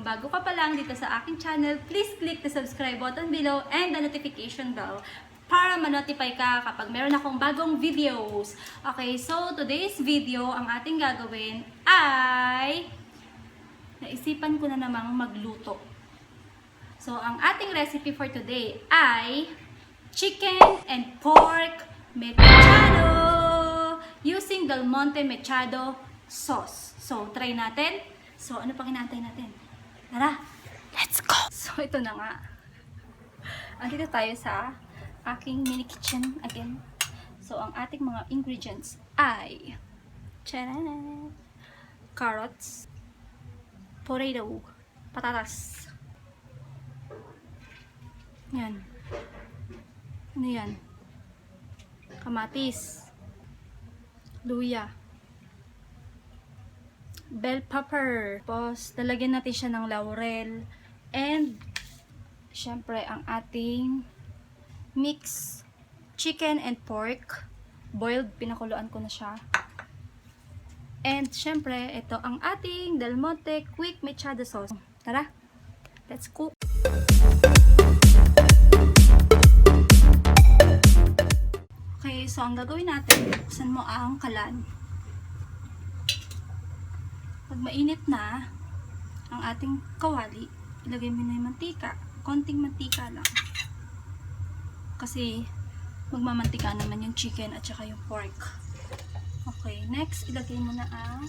Kung bago ka pa lang dito sa aking channel, please click the subscribe button below and the notification bell para ma-notify ka kapag meron akong bagong videos. Okay, so today's video, ang ating gagawin ay naisipan ko na namang magluto. So, ang ating recipe for today ay chicken and pork mechado using Del Monte Mechado sauce. So, try natin. So, ano pang hinahantay natin? Tara, let's go! So, ito na nga. Andito tayo sa aking mini kitchen again. So, ang ating mga ingredients ay charan! Carrots, potato, patatas. Yan. Ano yan? Kamatis, luya, bell pepper. Tapos, lalagyan natin siya ng laurel. And, syempre, ang ating mix chicken and pork. Boiled, pinakuluan ko na siya. And, syempre, ito ang ating Del Monte Quick Mechado Sauce. Tara, let's cook! Okay, so ang gagawin natin, buksan mo ang kalan. Pag mainit na ang ating kawali, ilagay mo na yung mantika. Konting mantika lang. Kasi magmamantika naman yung chicken at saka yung pork. Okay, next, ilagay mo na ang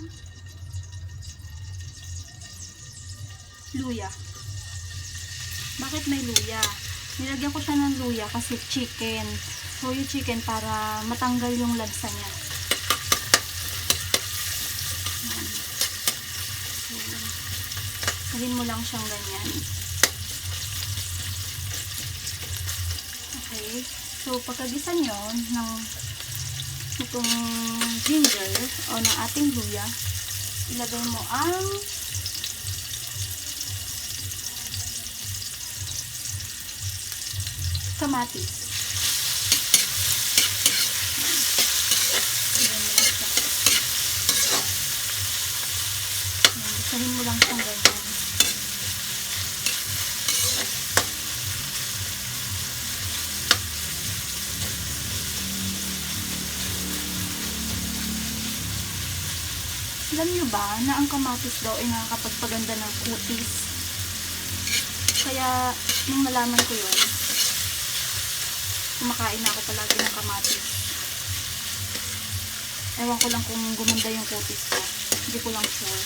luya. Bakit may luya? Nilagyan ko siya ng luya kasi chicken. So, yung chicken para matanggal yung lansa niya. Yan. So, salin mo lang siyang ganyan. Okay. So, pagkagisa nyo ng itong ginger o ng ating luya, ilagay mo ang kamatis. Sahin mo lang siyang ganyan. Alam nyo ba na ang kamatis daw ay nakakapagpaganda ng kutis? Kaya, nung nalaman ko yun, kumakain na ako palagi ng kamatis. Ewan ko lang kung gumanda yung kutis ko. Hindi ko lang sure.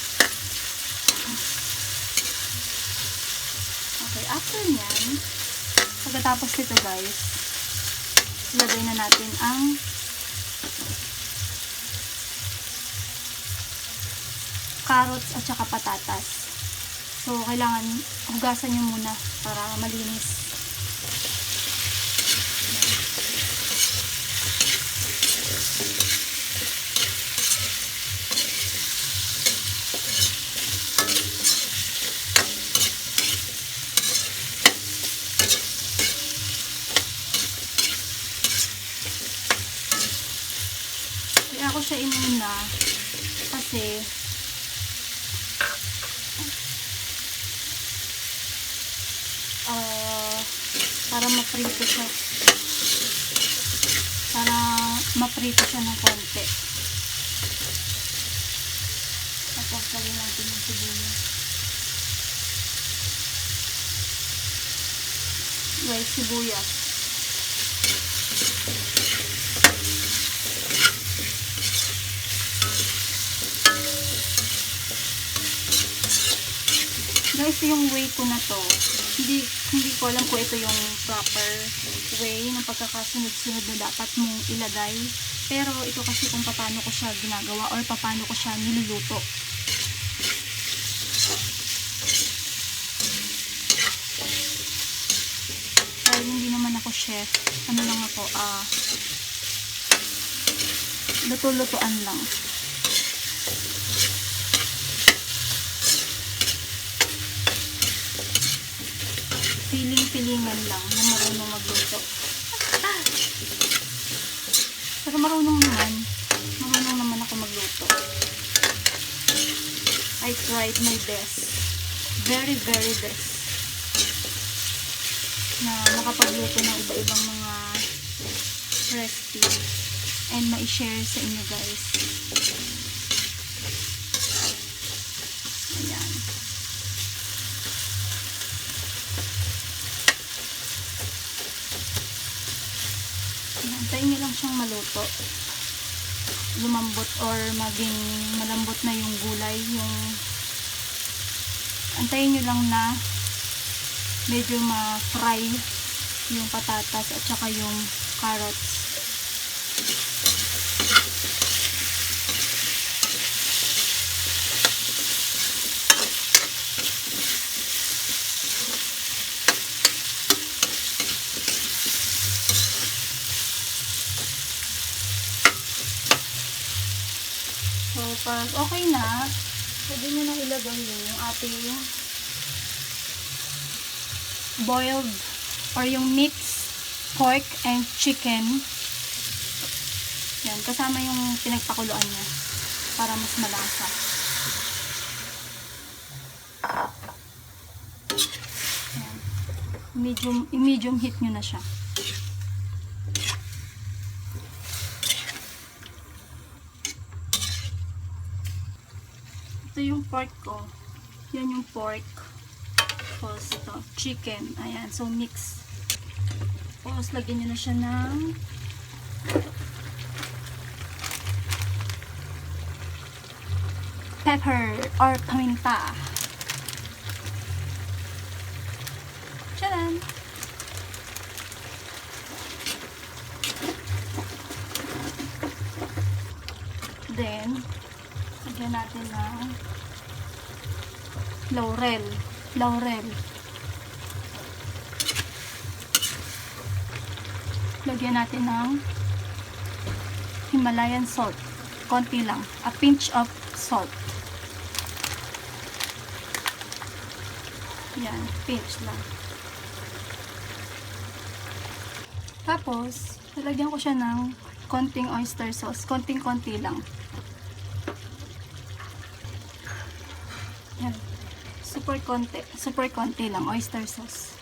Okay, after nyan, pagkatapos nito guys, ilagay na natin ang carrots at saka patatas. So, kailangan hugasan nyo muna para malinis. Kaya ako siya inuna kasi para maprito siya. Para maprito siya ng konti. Tapos lagyan natin yung sibuyas. Guys, sibuyas. Guys, yung way ko na to, hindi ko alam kung ito yung proper way ng pagkakasunod-sunod na dapat mong ilagay. Pero ito kasi kung paano ko siya ginagawa or paano ko siya niluluto. Dahil hindi naman ako chef, ano lang ako, luto-lutoan lang. Piling-pilingan lang na marunong magluto. Pero marunong naman ako magluto. I tried my best. very best na makapagluto ng iba-ibang mga recipe and ma-share sa inyo guys. Ayan. Antayin nyo lang siyang maluto, lumambot or maging malambot na yung gulay, antayin nyo lang na medyo ma-fry yung patatas at saka yung carrots. So, pag okay na, pwede nyo na ilagay yung ating boiled or yung mixed pork and chicken. Yan, kasama yung pinagpakuluan niya para mas malasa. Yan. Medium heat nyo na siya. Ito yung pork ko. Yan yung pork. Tapos ito, chicken. Ayan, so mix. Tapos lagyan nyo na siya ng pepper or paminta. Tcharan! Then, lagyan natin ng laurel. Lagyan natin ng Himalayan salt. Konti lang. A pinch of salt. Yan. Pinch lang. Tapos, lalagyan ko siya ng konting oyster sauce. Konting-konti lang. Yan. Super konti lang. Oyster sauce.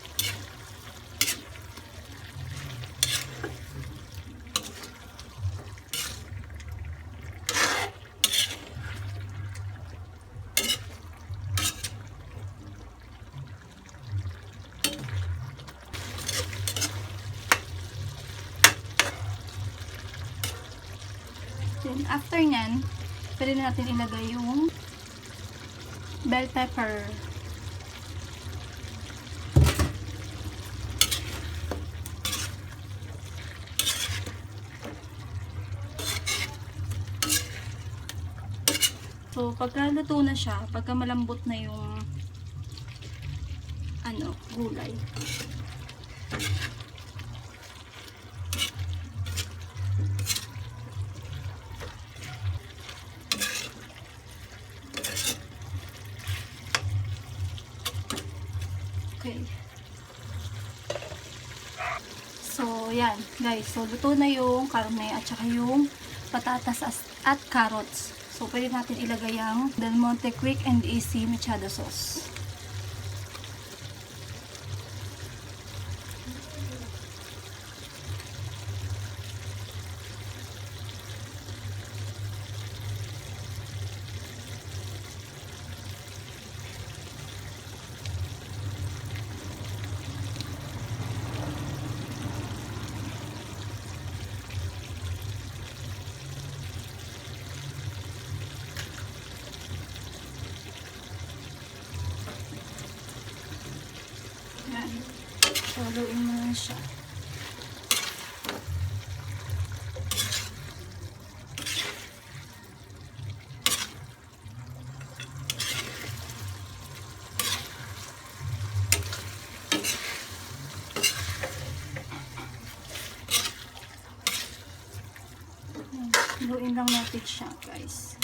Then, after nyan, pwede natin ilagay yung bell pepper. So, pagka luto na siya, pagka malambot na yung gulay. Okay. So, yan, guys. So, luto na yung karne at saka yung patatas at carrots. So, pwede natin ilagay ang Del Monte Quick and Easy Mechado sauce. Yan. Haluin mo na siya. Haluin lang natin siya, guys.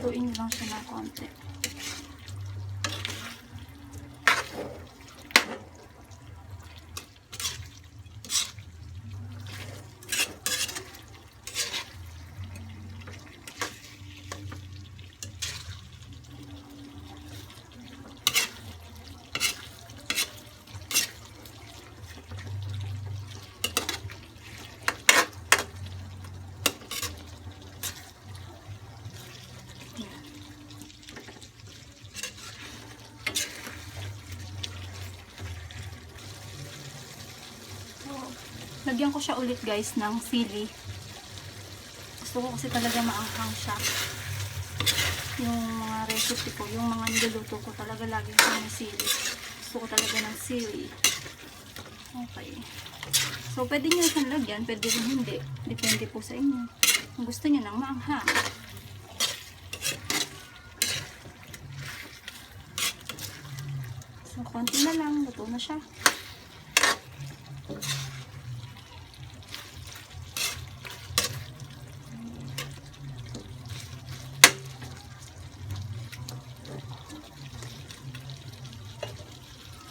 Haluin lang siya ng konti. Lagyan ko siya ulit guys ng sili. Gusto ko kasi talaga maanghang siya. Yung mga recipe ko, yung mga niluluto ko talaga lagi ko may sili. Gusto ko talaga ng sili. Okay. So, pwede nyo siyang lagyan, pwede rin hindi. Depende po sa inyo. Kung gusto nyo ng maanghang. So, konti na lang. Luto na siya.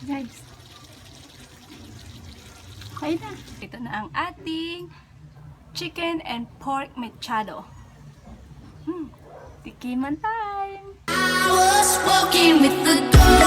Guys. Okay na. Ito na ang ating chicken and pork mechado. Tikiman time! I was walking with the dawn.